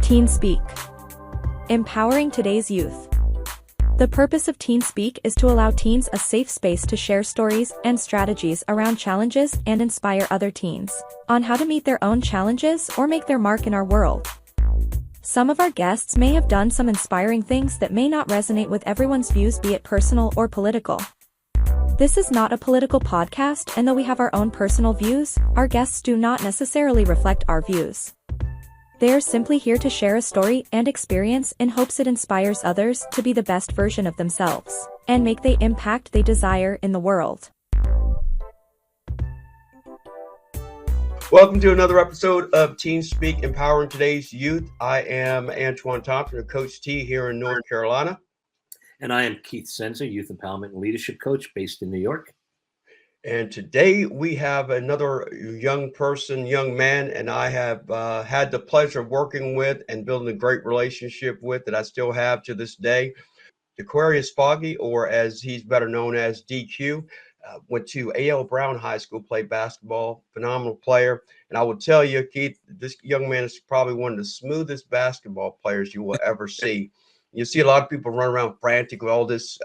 Teen Speak. Empowering today's youth. The purpose of Teen Speak is to allow teens a safe space to share stories and strategies around challenges and inspire other teens on how to meet their own challenges or make their mark in our world. Some of our guests may have done some inspiring things that may not resonate with everyone's views, be it personal or political. This is not a political podcast, and though we have our own personal views, our guests do not necessarily reflect our views. They are simply here to share a story and experience in hopes it inspires others to be the best version of themselves and make the impact they desire in the world. Welcome to another episode of Teen Speak, Empowering Today's Youth. I am Antoine Thompson, Coach T here in North Carolina. And I am Keith Senza, Youth Empowerment and Leadership Coach based in New York. And today we have another young man, and I have had the pleasure of working with and building a great relationship with that I still have to this day. Daquarius Foggie, or as he's better known as DQ, went to A.L. Brown High School, played basketball, phenomenal player. And I will tell you, Keith, this young man is probably one of the smoothest basketball players you will ever see. You see a lot of people run around frantic with all this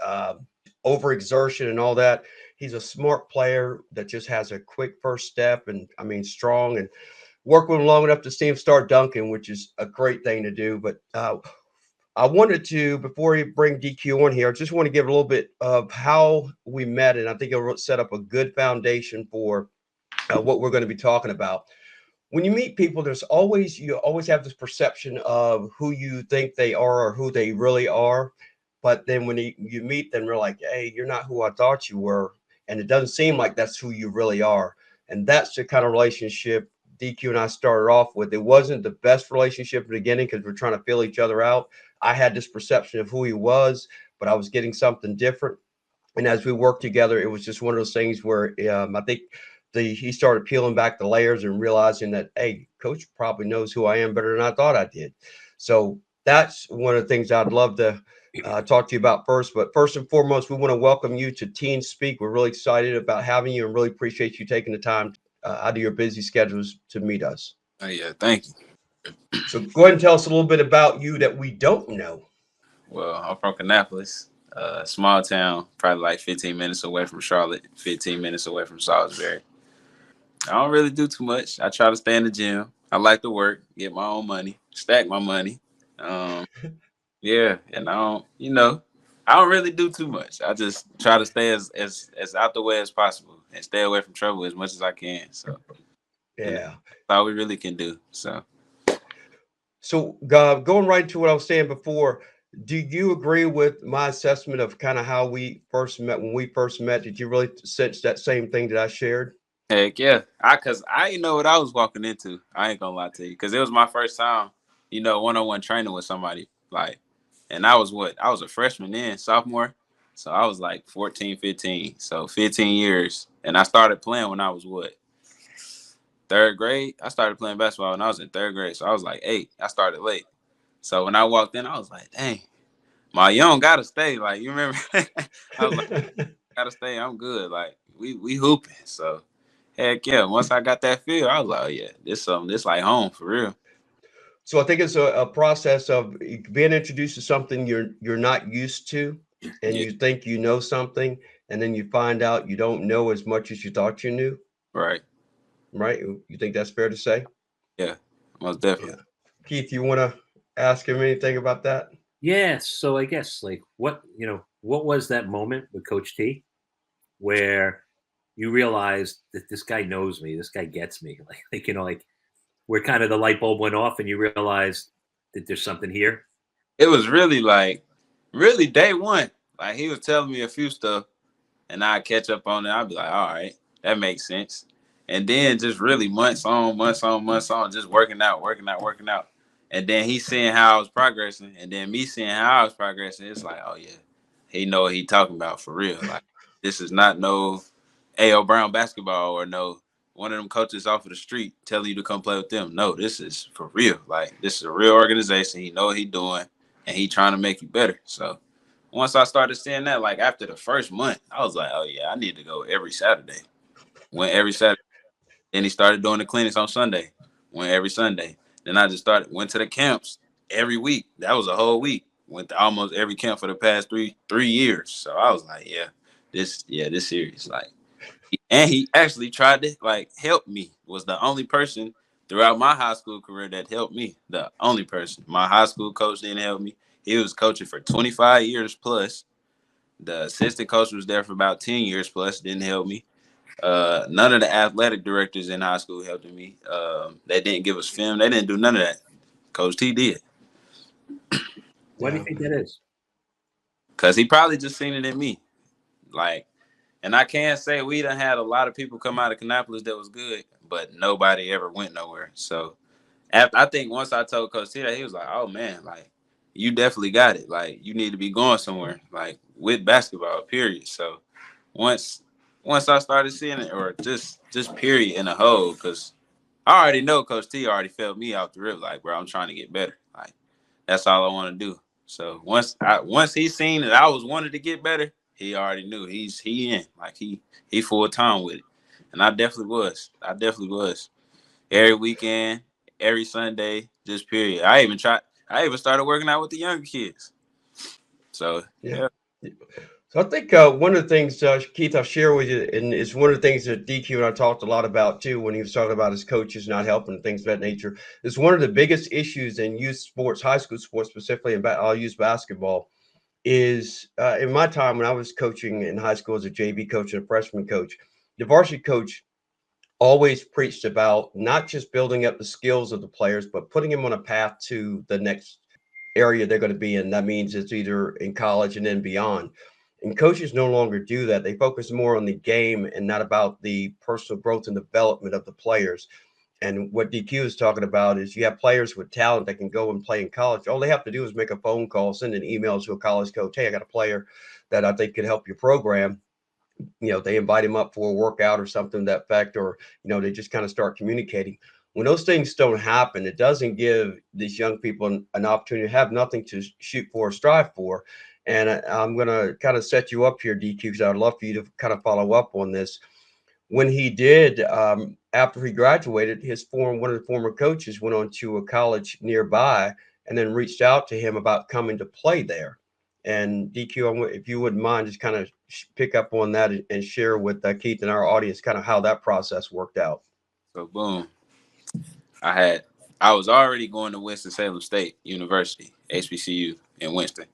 overexertion and all that. He's a smart player that just has a quick first step and, strong, and work with him long enough to see him start dunking, which is a great thing to do. But I wanted to, before we bring DQ on here, I just want to give a little bit of how we met, and I think it'll set up a good foundation for what we're going to be talking about. When you meet people, you always have this perception of who you think they are or who they really are. But then when you meet them, you're like, hey, you're not who I thought you were. And it doesn't seem like that's who you really are. And that's the kind of relationship DQ and I started off with. It wasn't the best relationship at the beginning because we're trying to feel each other out. I had this perception of who he was, but I was getting something different. And as we worked together, it was just one of those things where I think he started peeling back the layers and realizing that, hey, Coach probably knows who I am better than I thought I did. So that's one of the things I'd love to talk to you about first. But first and foremost, we want to welcome you to Teen Speak. We're really excited about having you and really appreciate you taking the time out of your busy schedules to meet us. Oh, yeah, thank you. So go ahead and tell us a little bit about you that we don't know. Well, I'm from Kannapolis, small town, probably like 15 minutes away from Charlotte, 15 minutes away from Salisbury. I don't really do too much. I try to stay in the gym. I like to work, get my own money, stack my money. Yeah, and I don't really do too much. I just try to stay as out the way as possible and stay away from trouble as much as I can. So yeah, that's all we really can do. So going right into what I was saying before, do you agree with my assessment of kind of how we first met? When we first met, did you really sense that same thing that I shared? Heck yeah, because I didn't know what I was walking into. I ain't gonna lie to you, because it was my first time, one-on-one training with somebody. And I was a freshman then, sophomore. So I was like 14, 15. So 15 years. And I started playing when I was third grade? I started playing basketball when I was in third grade. So I was like 8. I started late. So when I walked in, I was like, dang, my young gotta stay. Like, you remember? I was like, gotta stay. I'm good. Like, we hooping. So heck yeah. Once I got that feel, I was like, oh yeah, this like home for real. So I think it's a process of being introduced to something you're not used to, and you think you know something, and then you find out you don't know as much as you thought you knew. Right. You think that's fair to say? Yeah, most definitely. Yeah. Keith, you want to ask him anything about that? Yeah. So I guess what was that moment with Coach T where you realized that this guy knows me, this guy gets me, where kind of the light bulb went off and you realized that there's something here? It was really day one. Like, he was telling me a few stuff and I'd catch up on it. I'd be like, all right, that makes sense. And then just really months on, just working out. And then he seeing how I was progressing, and then me seeing how I was progressing. It's like, oh yeah, he know what he talking about for real. Like, this is not no A.L. Brown basketball or no one of them coaches off of the street telling you to come play with them. No, this is for real. Like, this is a real organization. He know what he doing, and he trying to make you better. So once I started seeing that, like after the first month, I was like, oh yeah, I need to go every Saturday. Went every Saturday. Then he started doing the clinics on Sunday. Went every Sunday. Then I just went to the camps, every week. That was a whole week. Went to almost every camp for the past three years. So I was like, this serious. Like, and he actually tried to like help me. Was the only person throughout my high school career that helped me. The only person. My high school coach didn't help me. He was coaching for 25 years plus. The assistant coach was there for about 10 years plus, didn't help me. None of the athletic directors in high school helped me. They didn't give us film. They didn't do none of that. Coach T did. Why do you think that is? Because he probably just seen it in me. Like, and I can't say we done had a lot of people come out of Kannapolis that was good, but nobody ever went nowhere. So I think once I told Coach T that, he was like, oh, man, like, you definitely got it. Like, you need to be going somewhere, like, with basketball, period. So once I started seeing it, or just period in a whole, because I already know Coach T already felt me out the rip, like, bro, I'm trying to get better. Like, that's all I want to do. So once he seen that I was wanted to get better, he already knew he in. Like, he full time with it. And I definitely was. Every weekend, every Sunday, just period. I even started working out with the younger kids. So yeah. So I think one of the things, Keith, I'll share with you, and it's one of the things that DQ and I talked a lot about too when he was talking about his coaches not helping and things of that nature. Is one of the biggest issues in youth sports, high school sports specifically, and I'll use basketball, is in my time when I was coaching in high school as a JV coach and a freshman coach, the varsity coach always preached about not just building up the skills of the players, but putting them on a path to the next area they're going to be in. That means it's either in college and then beyond. And coaches no longer do that. They focus more on the game and not about the personal growth and development of the players. And what DQ is talking about is you have players with talent that can go and play in college. All they have to do is make a phone call, send an email to a college coach. Hey, I got a player that I think could help your program. They invite him up for a workout or something to that effect, or, they just kind of start communicating. When those things don't happen, it doesn't give these young people an opportunity to have nothing to shoot for or strive for. And I'm going to kind of set you up here, DQ, because I'd love for you to kind of follow up on this. When he did, after he graduated, one of the former coaches went on to a college nearby and then reached out to him about coming to play there. And DQ, if you wouldn't mind, just kind of pick up on that and share with Keith and our audience kind of how that process worked out. So boom, I was already going to Winston-Salem State University, HBCU in Winston.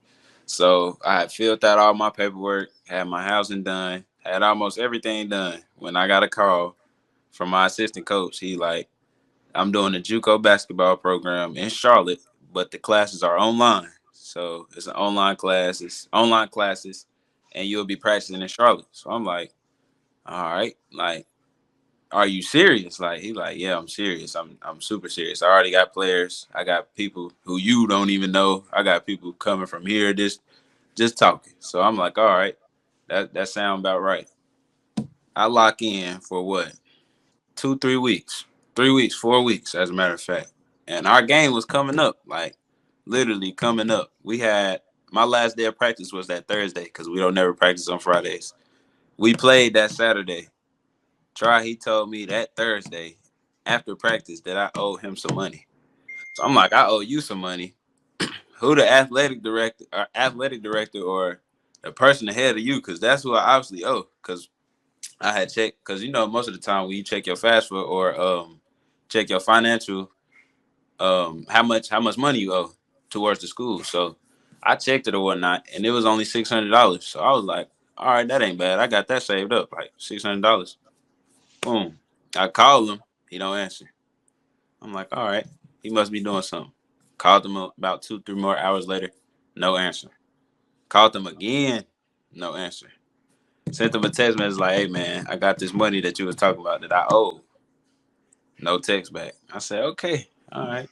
So I had filled out all my paperwork, had my housing done, had almost everything done. When I got a call from my assistant coach, he like, I'm doing a JUCO basketball program in Charlotte, but the classes are online. So it's an online class, it's online classes, and you'll be practicing in Charlotte. So I'm like, all right, like, are you serious? Like, he like, yeah, I'm serious. I'm super serious. I already got players. I got people who you don't even know. I got people coming from here, just talking. So I'm like, all right, that sound about right. I lock in for what? 2-3 weeks. 3 weeks, 4 weeks, as a matter of fact. And our game was coming up, like literally coming up. We had my last day of practice was that Thursday because we don't never practice on Fridays. We played that Saturday. He told me that Thursday after practice that I owe him some money. So I'm like, I owe you some money. Who the athletic director or the person ahead of you? Because that's who I obviously owe. Because I had checked, because most of the time when you check your FAFSA or check your financial, how much money you owe towards the school. So I checked it or whatnot, and it was only $600. So I was like, all right, that ain't bad. I got that saved up, like $600. Boom. I called him. He don't answer. I'm like, all right, he must be doing something. Called him about 2-3 more hours later. No answer. Called him again. No answer. Sent him a text message like, hey, man, I got this money that you was talking about that I owe. No text back. I said, okay, all right.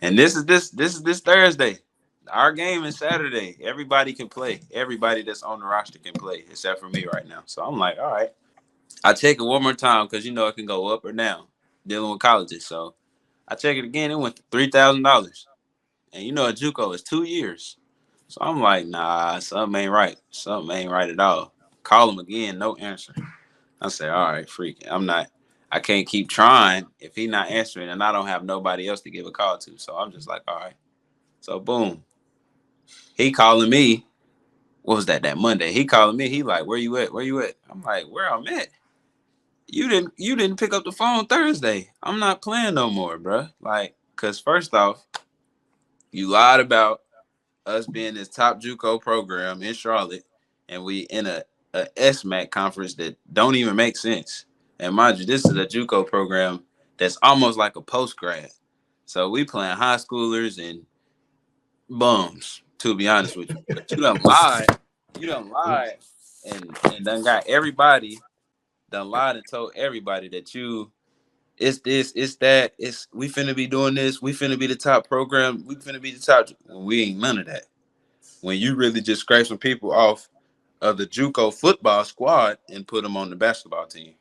And this is this Thursday. Our game is Saturday. Everybody can play. Everybody that's on the roster can play, except for me right now. So I'm like, all right. I check it one more time because it can go up or down dealing with colleges. So I check it again. It went to $3,000. And a JUCO is 2 years. So I'm like, nah, something ain't right. Something ain't right at all. Call him again, no answer. I say, all right, freak. I can't keep trying if he's not answering and I don't have nobody else to give a call to. So I'm just like, all right. So boom, he calling me. What was that Monday? He calling me. He like, where you at? Where you at? I'm like, where I'm at. You didn't pick up the phone Thursday. I'm not playing no more, bro. Like, cause first off, you lied about us being this top JUCO program in Charlotte, and we in a SMAC conference that don't even make sense. And mind you, this is a JUCO program that's almost like a post grad. So we playing high schoolers and bums, to be honest with you. But you done lied. You done lied and done got everybody done lied and told everybody that it's this, it's that, it's we finna be doing this, we finna be the top program, we finna be the top. We ain't none of that. When you really just scrape some people off of the JUCO football squad and put them on the basketball team,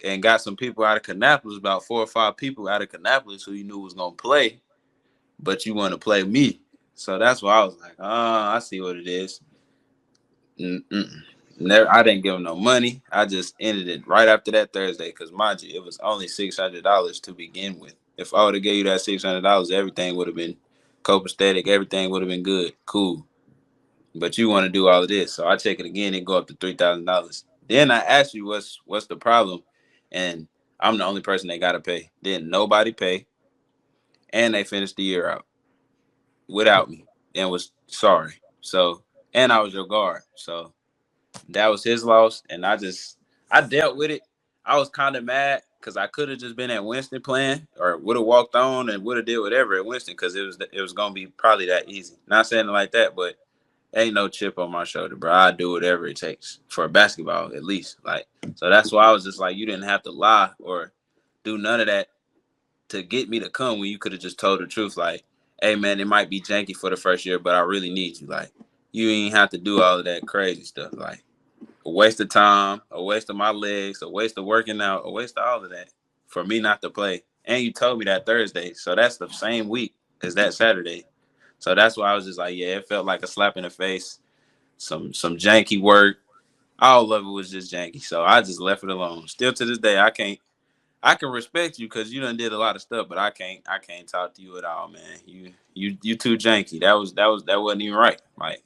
and got some people out of Kannapolis, about 4 or 5 people out of Kannapolis who you knew was gonna play, but you want to play me. So that's why I was like, I see what it is. Never, I didn't give them no money. I just ended it right after that Thursday because, mind you, it was only $600 to begin with. If I would have gave you that $600, everything would have been copacetic. Everything would have been good, cool. But you want to do all of this, so I check it again and go up to $3,000. Then I ask you what's the problem, and I'm the only person they gotta pay. Then nobody pay, and they finished the year out without me and was sorry. So, and I was your guard, so that was his loss, and I dealt with it. I was kind of mad because I could have just been at Winston playing, or would have walked on and would have did whatever at Winston because it was gonna be probably that easy. Not saying it like that, but ain't no chip on my shoulder, bro. I do whatever it takes for basketball, at least. Like, so that's why I was just like, you didn't have to lie or do none of that to get me to come when you could have just told the truth. Like, hey man, it might be janky for the first year, but I really need you. Like, you ain't have to do all of that crazy stuff. Like, a waste of time, a waste of my legs, a waste of working out, a waste of all of that for me not to play. And you told me that Thursday, so that's the same week as that Saturday. So that's why I was just like, yeah, it felt like a slap in the face, some janky work. All of it was just janky. So I just left it alone. Still to this day, I can respect you because you done did a lot of stuff, but I can't talk to you at all, man. You too janky. That wasn't even right. Like,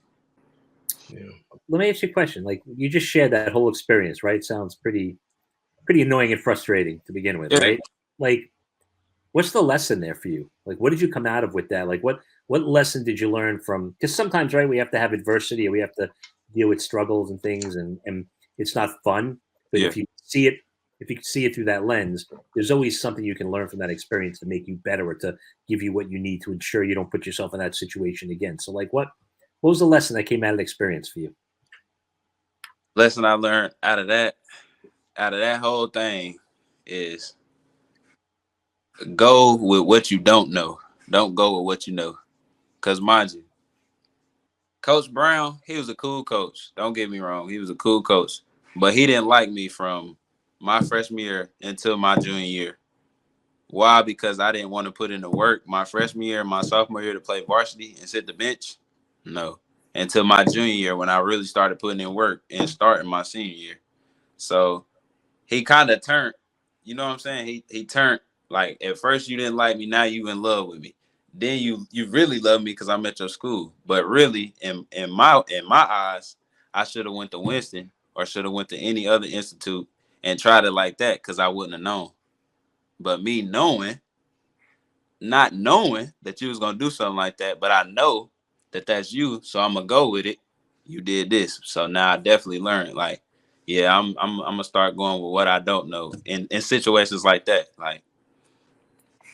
Yeah. Let me ask you a question. Like, you just shared that whole experience, right? Sounds pretty annoying and frustrating to begin with, yeah. right? Like, what's the lesson there for you? Like, what did you come out of with that? Like, what lesson did you learn from? Because sometimes, right, we have to have adversity, or we have to deal with struggles and things, and it's not fun. But Yeah. if you see it through that lens, there's always something you can learn from that experience to make you better, or to give you what you need to ensure you don't put yourself in that situation again. So, like, what was the lesson that came out of the experience for you? Lesson I learned out of that whole thing is go with what you don't know. Don't go with what you know. Because mind you, Coach Brown, he was a cool coach. Don't get me wrong. He was a cool coach. But he didn't like me from my freshman year until my junior year. Why? Because I didn't want to put in the work my freshman year and my sophomore year to play varsity and sit the bench. No. Until my junior year when I really started putting in work and starting my senior year. So he kind of turned, you know what I'm saying? He turned, like, at first you didn't like me, now you in love with me. Then you really love me because I'm at your school. But really, in my eyes, I should have went to Winston or should have went to any other institute and tried it like that because I wouldn't have known. But me not knowing that you was gonna do something like that, but I know that that's you, so I'm gonna go with it. You did this, so now I definitely learned. Like, yeah, I'm gonna start going with what I don't know in situations like that. Like,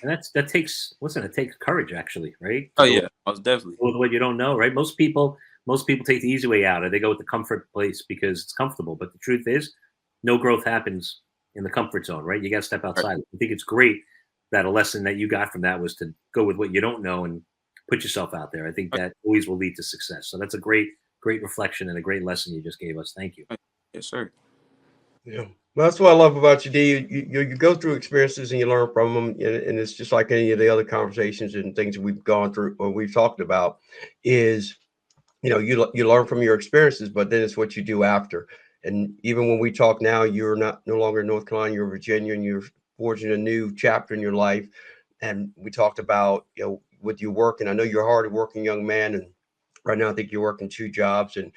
And that takes it takes courage, actually, right? oh To go yeah, most definitely. with what you don't know, right? Most people take the easy way out, or they go with the comfort place because it's comfortable. But the truth is, no growth happens in the comfort zone, right? You got to step outside. I think it's great that a lesson that you got from that was to go with what you don't know and put yourself out there. I think that always will lead to success. So that's a great reflection and a great lesson you just gave us. Thank you. Yes, sir. Yeah. Well, that's what I love about you, D. You go through experiences and you learn from them, and it's just like any of the other conversations and things that we've gone through or we've talked about. Is you learn from your experiences, but then it's what you do after. And even when we talk now, you're no longer in North Carolina, you're Virginia, and you're forging a new chapter in your life. And we talked about with you working. I know you're a hard-working young man, and right now I think you're working 2 jobs. And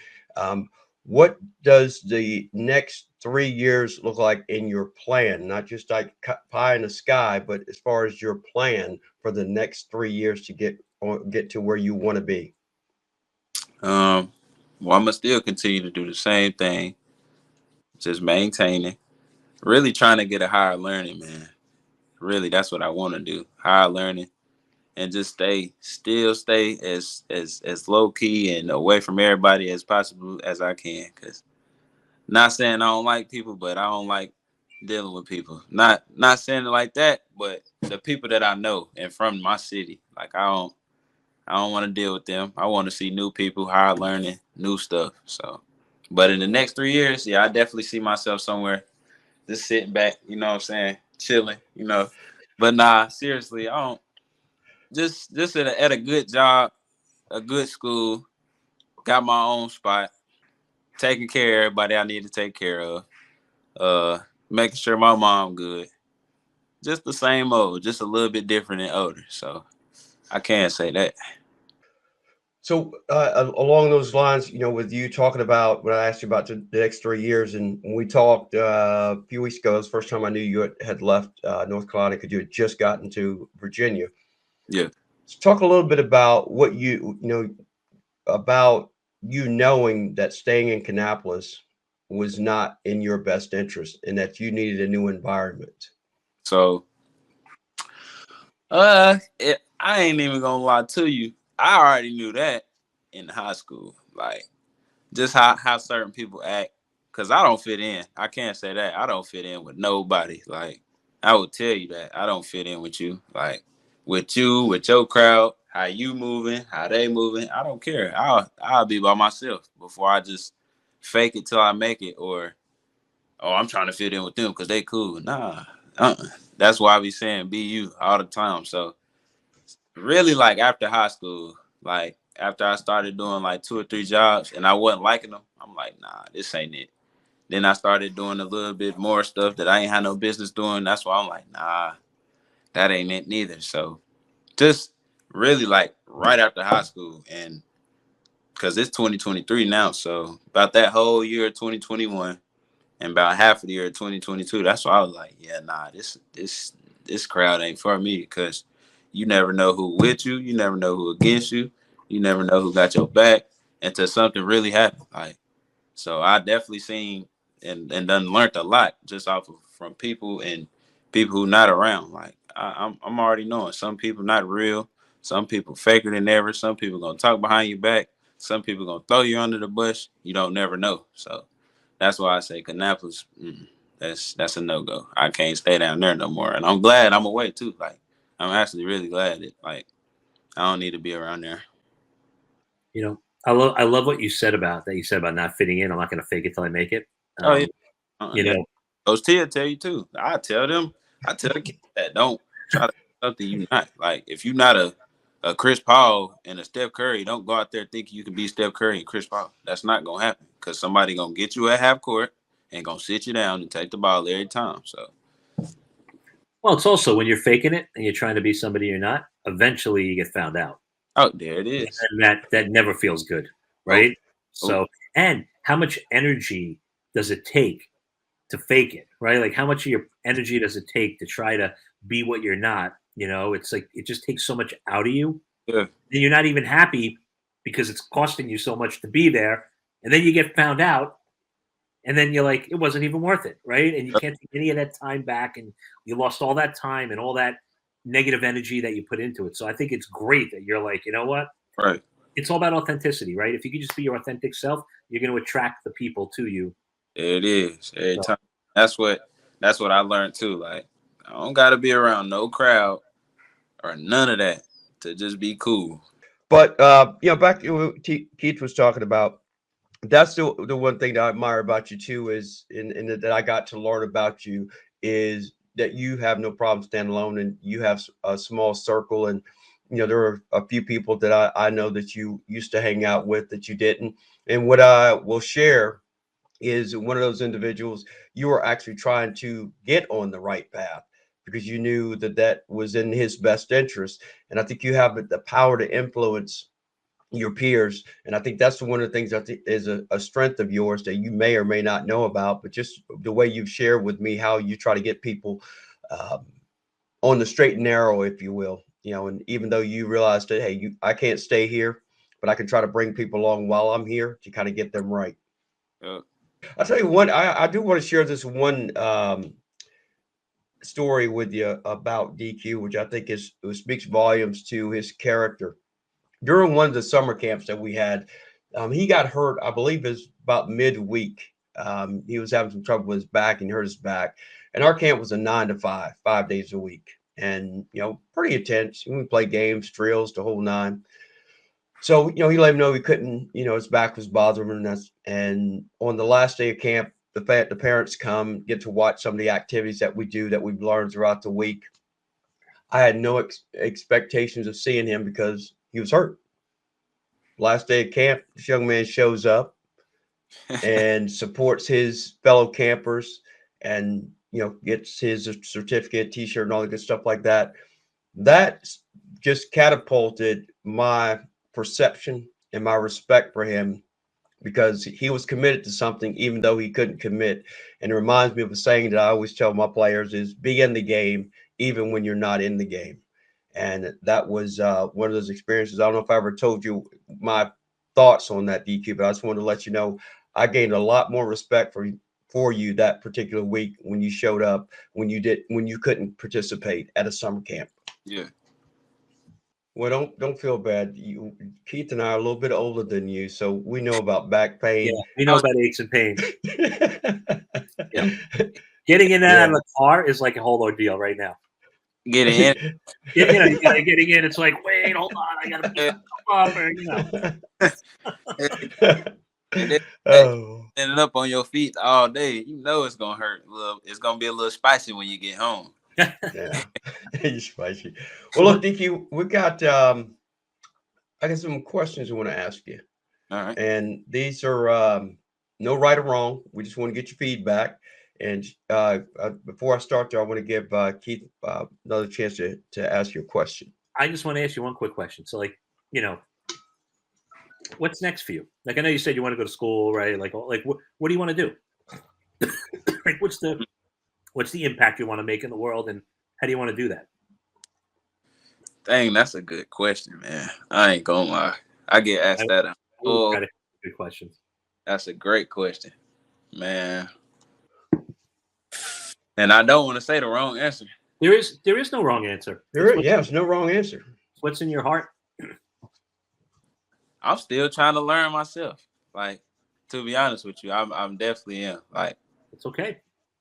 what does the next 3 years look like in your plan? Not just like pie in the sky, but as far as your plan for the next 3 years to get to where you want to be. Well, I'm gonna still continue to do the same thing, just maintaining, really trying to get a higher learning, man. Really, that's what I want to do, higher learning, and just stay as low key and away from everybody as possible as I can. Cause not saying I don't like people, but I don't like dealing with people. Not saying it like that, but the people that I know and from my city, like I don't want to deal with them. I want to see new people, higher learning, new stuff. So, but in the next 3 years, yeah, I definitely see myself somewhere just sitting back, you know what I'm saying, chilling, you know. But nah, seriously, I don't just at a good job, a good school, got my own spot, taking care of everybody I need to take care of, making sure my mom good. Just the same old, just a little bit different and older. So I can't say that. So along those lines, with you talking about what I asked you about the next 3 years, and when we talked a few weeks ago, it was the first time I knew you had left North Carolina because you had just gotten to Virginia. Yeah. So talk a little bit about what about you knowing that staying in Kannapolis was not in your best interest and that you needed a new environment. So I ain't even gonna lie to you. I already knew that in high school, like just how certain people act. Cause I don't fit in. I can't say that I don't fit in with nobody. Like I would tell you that I don't fit in with you. Like with you, with your crowd, how you moving, how they moving. I don't care. I'll be by myself before I just fake it till I make it. Or oh, I'm trying to fit in with them because they cool. Nah, that's why I be saying be you all the time. So really, like after high school, like after I started doing like 2 or 3 jobs and I wasn't liking them, I'm like, nah, this ain't it. Then I started doing a little bit more stuff that I ain't had no business doing. That's why I'm like, nah, that ain't it neither. So just really like right after high school, and because it's 2023 now, so about that whole year 2021 and about half of the year 2022, that's why I was like, yeah, nah, this crowd ain't for me, because you never know who with you, you never know who against you, you never know who got your back until something really happened. Like, so I definitely seen and done learned a lot just off of from people and people who not around. Like I'm already knowing some people not real, some people faker than ever, some people gonna talk behind your back, some people gonna throw you under the bus. You don't never know. So that's why I say Kannapolis, that's a no go. I can't stay down there no more, and I'm glad I'm away too. Like I'm actually really glad that like I don't need to be around there. You know, I love what you said about that. You said about not fitting in. I'm not going to fake it till I make it. Oh yeah, You that know, Coach T will tell you too. I tell the kids that don't try to be something you not. Like if you're not a Chris Paul and a Steph Curry, don't go out there thinking you can be Steph Curry and Chris Paul. That's not gonna happen, because somebody gonna get you at half court and gonna sit you down and take the ball every time. So well, it's also when you're faking it and you're trying to be somebody you're not. Eventually, you get found out, oh, there it is. and that never feels good, Oh, right? oh, So, and how much energy does it take to fake it, right? Like how much of your energy does it take to try to be what you're not? It's like it just takes so much out of you. yeah, Then you're not even happy because it's costing you so much to be there. And then you get found out, and then you're like, it wasn't even worth it, right? And you can't take any of that time back, and you lost all that time and all that negative energy that you put into it. So I think it's great that you're like, you know what? right. It's all about authenticity, right? If you could just be your authentic self, you're going to attract the people to you. There it is. Every So, time. That's what I learned too. Like I don't gotta be around no crowd or none of that to just be cool. But back to what Keith was talking about. That's the one thing that I admire about you too is in that I got to learn about you is that you have no problem standing alone, and you have a small circle. And there are a few people that I know that you used to hang out with that you didn't. And what I will share is one of those individuals you are actually trying to get on the right path. because you knew that that was in his best interest. And I think you have the power to influence your peers. And I think that's one of the things I think is a strength of yours that you may or may not know about, but just the way you've shared with me how you try to get people um, on the straight and narrow, if you will. And even though you realize that, hey, I can't stay here, but I can try to bring people along while I'm here to kind of get them right. Yeah. I'll tell you what, I do want to share this one story with you about DQ, which I think speaks volumes to his character. During one of the summer camps that we had, he got hurt. I believe it's about midweek. He was having some trouble with his back and hurt his back. And our camp was a 9 to 5, 5 days a week, and pretty intense. We played games, drills, the whole nine. So he let him know he couldn't. His back was bothering him, and on the last day of camp, the parents come get to watch some of the activities that we do that we've learned throughout the week. I had no expectations of seeing him because he was hurt. Last day of camp, this young man shows up and supports his fellow campers, and gets his certificate, T-shirt, and all the good stuff like that. That just catapulted my perception and my respect for him, because he was committed to something even though he couldn't commit. And it reminds me of a saying that I always tell my players is be in the game even when you're not in the game. And that was one of those experiences. I don't know if I ever told you my thoughts on that, DQ, but I just wanted to let you know I gained a lot more respect for you that particular week when you showed up, when you couldn't participate at a summer camp. Yeah. Well, don't feel bad. Keith and I are a little bit older than you, so we know about back Yeah, pain. we know about aches and pains. Yeah. Getting in and out of the car is like a whole ordeal right now. Getting in. You gotta getting in. It's like, wait, hold on, I gotta pick up, or And then Oh. standing up on your feet all day, it's gonna hurt. It's gonna be a little spicy when you get home. Yeah, you're spicy. Well, look, DQ, we got I got some questions I want to ask you, All right. and these are no right or wrong. We just want to get your feedback. And before I start, there, I want to give Keith another chance to ask you a question. I just want to ask you one quick question. So, like, what's next for you? Like, I know you said you want to go to school, right? Like what do you want to do? Like, what's the impact you want to make in the world, and how do you want to do that? Dang, that's a good question, man. I ain't gonna lie. I get asked that. Good questions. That's a great question, man. And I don't want to say the wrong answer. There is no wrong answer. There's no wrong answer. What's in your heart? I'm still trying to learn myself. Like, to be honest with you, I'm definitely am. Like, it's okay.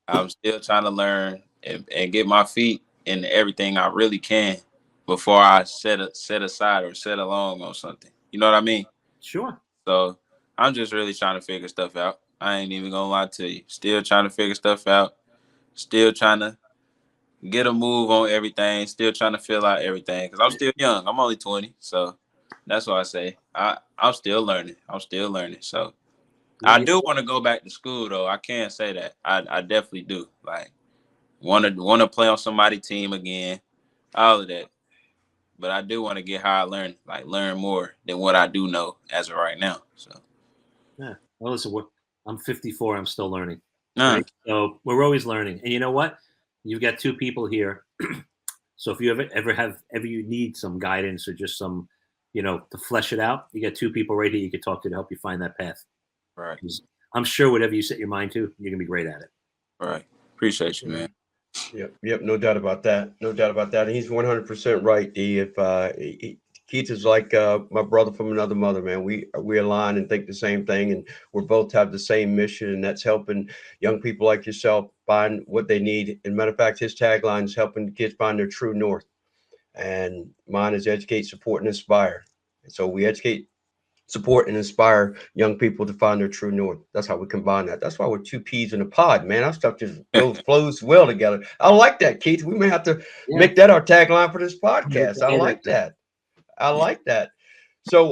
I'm still trying to learn and get my feet in everything I really can before I set aside or set along on something. You know what I mean? Sure. So I'm just really trying to figure stuff out. I ain't even gonna lie to you. Still trying to figure stuff out. Still trying to get a move on everything. Still trying to fill out everything because I'm still young. I'm only 20, so that's why I say I'm still learning. I'm still learning. So I do want to go back to school though. I can't say that. I definitely do. Like want to play on somebody's team again. All of that. But I do want to get how I learn more than what I do know as of right now. So yeah. Well, listen, I'm 54. I'm still learning. Right? So we're always learning. And you know what? You've got two people here. So if you ever you need some guidance or just some, to flesh it out, you got two people right here you can talk to help you find that path. Right. I'm sure whatever you set your mind to, you're gonna be great at it. Right. Appreciate you, man. Yep. No doubt about that. No doubt about that. And he's 100% right, D. If Keith is like my brother from another mother, man. We align and think the same thing, and we both have the same mission, and that's helping young people like yourself find what they need. And matter of fact, his tagline is helping kids find their true north, and mine is educate, support, and inspire. And so we educate, support, and inspire young people to find their true north. That's how we combine that. That's why we're two peas in a pod, man. Our stuff just flows well together. I like that, Keith. We may have to make that our tagline for this podcast. I like that. I like that. So,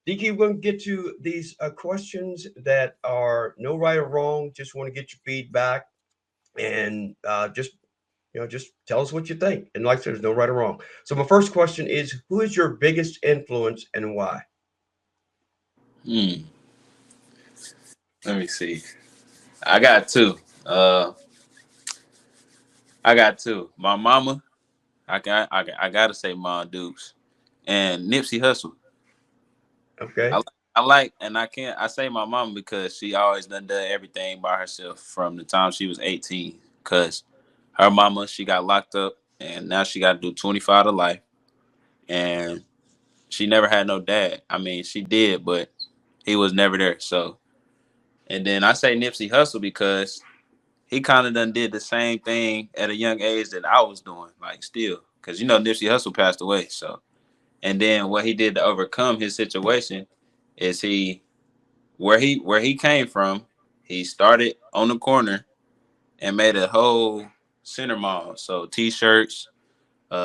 DQ, we're going to get to these questions that are no right or wrong. Just want to get your feedback and just Just tell us what you think. And like I said, there's no right or wrong. So my first question is, who is your biggest influence and why? Hmm. Let me see. I got two. I got two. My mama. I gotta say Mom Dukes and Nipsey Hussle. I Okay. like, I like, and I can't. I say my mama because she always done everything by herself from the time she was 18. Cause her mama, she got locked up, and now she got to do 25 to life, and she never had no dad. I mean, she did, but he was never there. So, and then I say Nipsey Hussle because he kind of done did the same thing at a young age that I was doing, like still, because Nipsey Hussle passed away. So, and then what he did to overcome his situation is where he came from. He started on the corner and made a whole center mall. So T-shirts,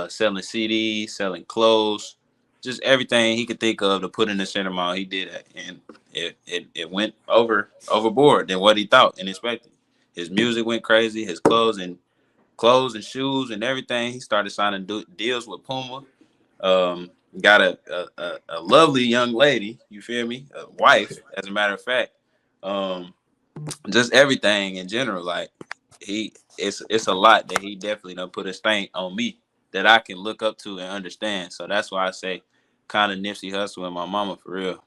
selling CDs, selling clothes, just everything he could think of to put in the center mall. He did it, and it went overboard than what he thought and expected. His music went crazy. His clothes and shoes and everything. He started signing deals with Puma. Got a lovely young lady. You feel me? A wife, as a matter of fact. Just everything in general. Like it's a lot that he definitely done put a stain on me that I can look up to and understand. So that's why I say kind of Nipsey Hussle and my mama for real.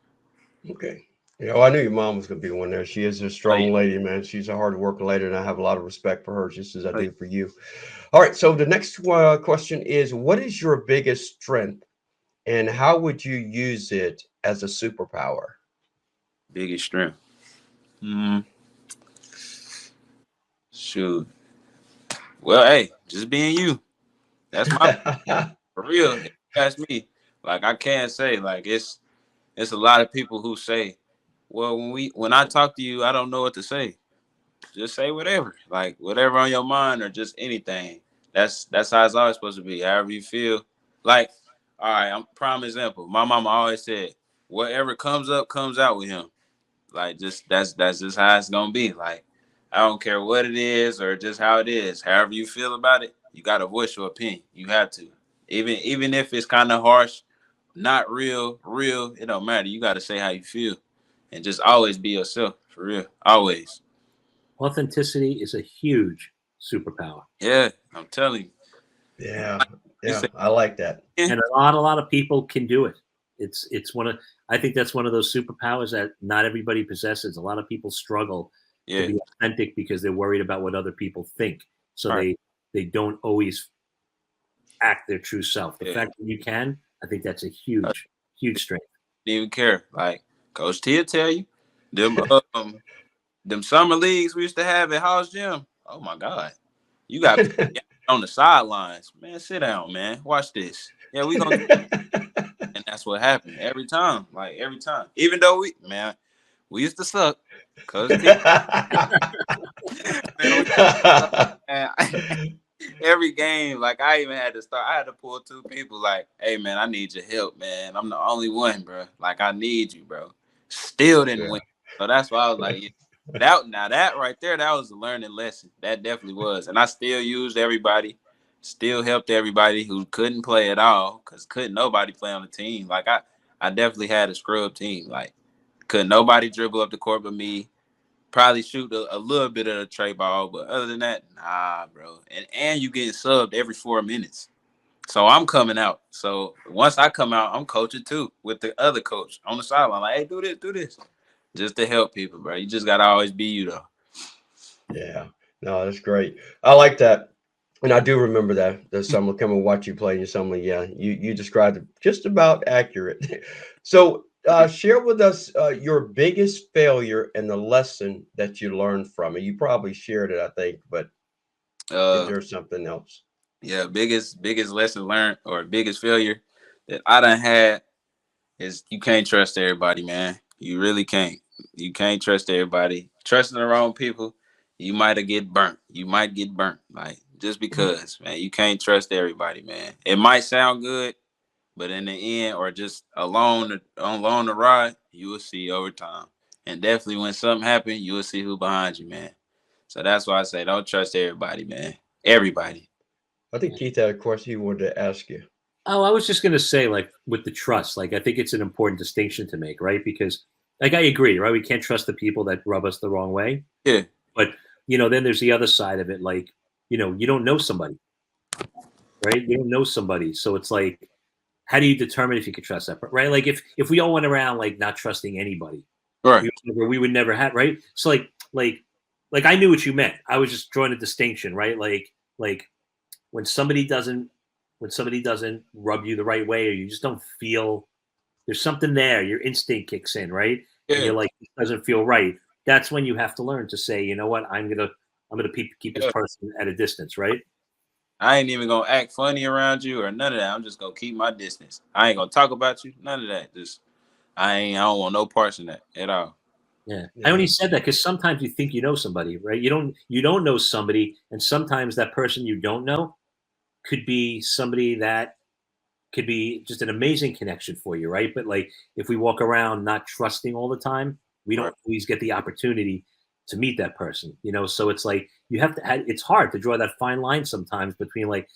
Okay. Yeah, well, I knew your mom was going to be one there. She is a Oh yeah. strong lady, man. She's a hard working lady, and I have a lot of respect for her, just as I Oh, yeah. do for you. All right. So the next question is, what is your biggest strength, and how would you use it as a superpower? Biggest strength. Mm, shoot. Well, hey, just being you. That's my for real. If you ask me, like I can't say like it's a lot of people who say, well, when I talk to you, I don't know what to say. Just say whatever, like whatever on your mind or just anything. That's how it's always supposed to be. However you feel. Like, all right, I'm prime example. My mama always said, whatever comes up comes out with him. Like, just that's just how it's gonna be. Like, I don't care what it is or just how it is. However you feel about it, you gotta voice your opinion. You have to, even if it's kind of harsh, not real. It don't matter. You gotta say how you feel, and just always be yourself for real. Always. Authenticity is a huge superpower. Yeah, I'm telling you. Yeah. You Yeah. say, I like that. yeah, And a lot of people can do it. It's one of I think that's one of those superpowers that not everybody possesses. A lot of people struggle to yeah, be authentic because they're worried about what other people think. So all right, they don't always act their true self. The yeah. fact that you can, I think that's a I huge strength. didn't even care. Like Coach T will tell you, them them summer leagues we used to have at House Gym. Oh my God, you got people on the sidelines. Man, sit down, man. Watch this. Yeah, we gonna. And that's what happened every time. Like every time. Even though we used to suck. Coach T, man, we suck, man. Every game, like I even had to start. I had to pull two people. Like, hey man, I need your help, man. I'm the only one, bro. Like I need you, bro. Still didn't Yeah. win. So that's why I was like, yeah, that right there, that was a learning lesson. That definitely was. And I still used everybody. Still helped everybody who couldn't play at all, because couldn't nobody play on the team. Like I definitely had a scrub team. Like couldn't nobody dribble up the court but me. Probably shoot a little bit of the tray ball, but other than that, nah, bro. And you getting subbed every 4 minutes. So I'm coming out. So once I come out, I'm coaching too with the other coach on the sideline. Like, hey, do this. Just to help people, bro. You just gotta always be you though. Yeah. No, that's great. I like that. And I do remember that the summer come and watch you play in your summer. Yeah, you described it just about accurate. So share with us your biggest failure and the lesson that you learned from it. You probably shared it, I think, but is Uh there something else? yeah, biggest lesson learned or biggest failure that I done had is you can't trust everybody, man. You really can't. You can't trust everybody. Trusting the wrong people, you might have get burnt. You might get burnt. Like just because, man, you can't trust everybody, man. It might sound good, but in the end, or just along the ride, you will see over time. And definitely when something happens, you will see who behind you, man. So that's why I say don't trust everybody, man. Everybody. I think Keith had a question he wanted to ask you. Oh, I was just going to say, like, with the trust, like, I think it's an important distinction to make, right? Because, like, I agree, right? We can't trust the people that rub us the wrong way. Yeah. But, then there's the other side of it. Like, you don't know somebody, right? You don't know somebody. So it's like, how do you determine if you can trust that, right? Like, if we all went around, like, not trusting anybody, Right. we would never have, right? So, like I knew what you meant. I was just drawing a distinction, right? Like when somebody doesn't rub you the right way, or you just don't feel there's something there, your instinct kicks in, right? Yeah. And you're like, it doesn't feel right. That's when you have to learn to say, you know what, I'm gonna keep this person at a distance, right? I ain't even gonna act funny around you or none of that. I'm just gonna keep my distance. I ain't gonna talk about you, none of that. Just I don't want no parts in that at all. Yeah. I only said that because sometimes you think you know somebody, right? You don't know somebody, and sometimes that person you don't know could be somebody that could be just an amazing connection for you, right? But like if we walk around not trusting all the time, we don't always get the opportunity to meet that person, So it's like you have to. It's hard to draw that fine line sometimes between like,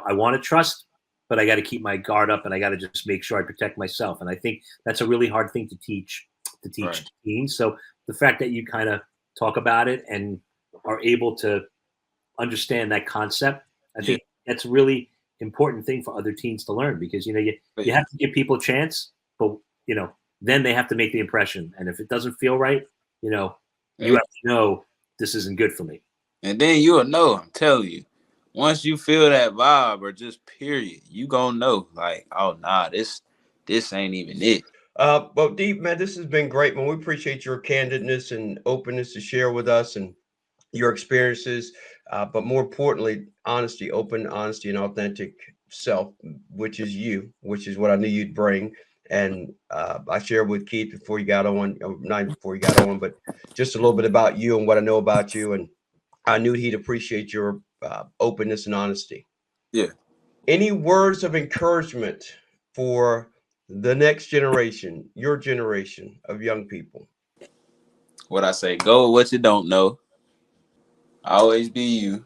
I want to trust, but I got to keep my guard up and I got to just make sure I protect myself. And I think that's a really hard thing to teach teens. So the fact that you kind of talk about it and are able to understand that concept, I think that's really important thing for other teens to learn because you have to give people a chance, but then they have to make the impression, and if it doesn't feel right, you have to know this isn't good for me. And then you'll know. I'm telling you, once you feel that vibe or just period, you gonna know like, oh nah, this ain't even it. Well, Deep, man, this has been great, man. We appreciate your candidness and openness to share with us and your experiences, but more importantly, honesty, open honesty, and authentic self, which is you, which is what I knew you'd bring. And I shared with Keith before you got on, not before you got on, but just a little bit about you and what I know about you. And I knew he'd appreciate your openness and honesty. Yeah. Any words of encouragement for the next generation, your generation of young people? What I say, go with what you don't know. Always be you.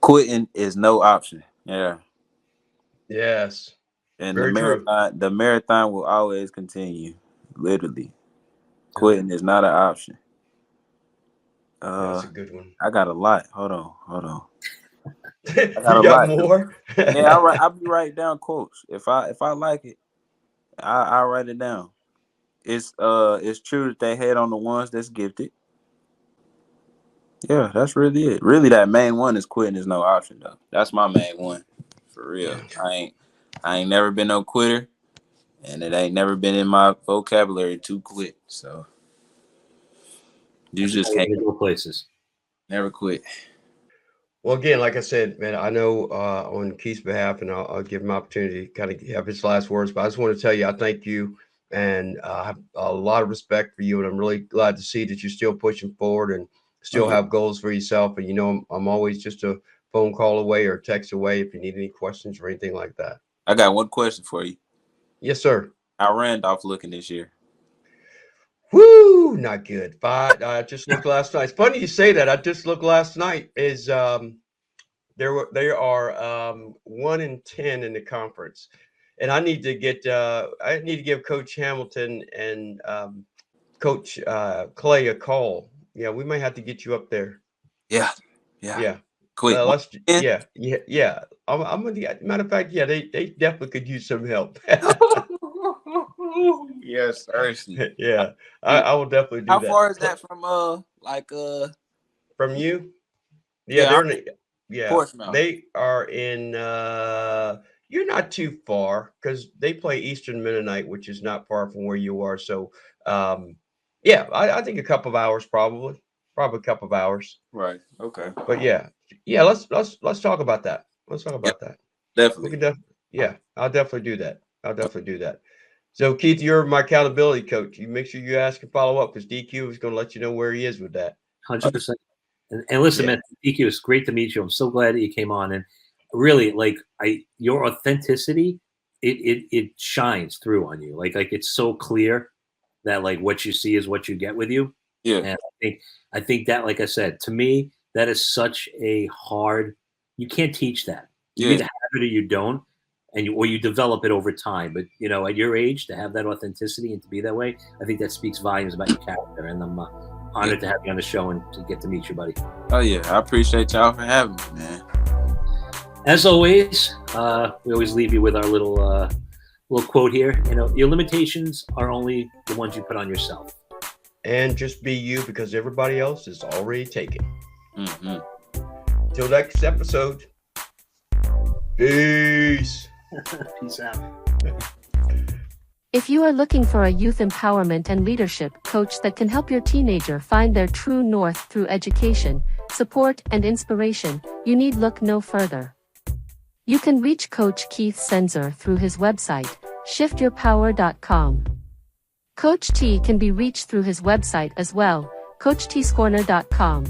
Quitting is no option. Yeah. Yes. And Very true. the marathon will always continue. Literally. Quitting is not an option. That's a good one. I got a lot. Hold on. You got more? Yeah, I'll be writing down quotes. If I like it, I'll write it down. It's true that they hate on the ones that's gifted. Yeah, that's really it. Really, that main one is quitting is no option though. That's my main one. For real. Yeah. I ain't never been no quitter, and it ain't never been in my vocabulary to quit. So you just can't go places. Never quit. Well, again, like I said, man, I know on Keith's behalf, and I'll give him opportunity to kind of have his last words, but I just want to tell you, I thank you and I have a lot of respect for you. And I'm really glad to see that you're still pushing forward and still have goals for yourself. And, I'm always just a phone call away or text away if you need any questions or anything like that. I got one question for you. Yes, sir. How Randolph looking this year? Woo, not good. I just looked last night. It's funny you say that. I just looked last night. They are 1-10 in the conference, and I need to give Coach Hamilton and Coach Clay a call. Yeah, we might have to get you up there. Yeah. Quick. Yeah. I'm gonna. Matter of fact, yeah, they definitely could use some help. Yes, seriously. Yeah, I will definitely do that. How far is that from from you? Yeah, they're in Portsmouth. They are in you're not too far because they play Eastern Mennonite, which is not far from where you are. So I think a couple of hours probably a couple of hours. Right. Okay. But yeah, let's talk about that. Let's talk about that. Definitely. I'll definitely do that. So Keith, you're my accountability coach. You make sure you ask and follow up because DQ is going to let you know where he is with that. 100%. And listen, man, DQ, it's great to meet you. I'm so glad that you came on. And really, like, your authenticity, it shines through on you. Like it's so clear that like what you see is what you get with you. Yeah. And I think that, like I said, to me, that is such a hard you can't teach that. You Yeah. either have it or you don't, and or you develop it over time. But at your age, to have that authenticity and to be that way, I think that speaks volumes about your character. And I'm honored to have you on the show and to get to meet you, buddy. Oh yeah, I appreciate y'all for having me, man. As always, we always leave you with our little quote here. Your limitations are only the ones you put on yourself. And just be you, because everybody else is already taken. Mm-hmm. Till next episode. Peace. Peace out. If you are looking for a youth empowerment and leadership coach that can help your teenager find their true north through education, support, and inspiration, you need look no further. You can reach Coach Keith Senzer through his website, shiftyourpower.com. Coach T can be reached through his website as well, coachtscorner.com.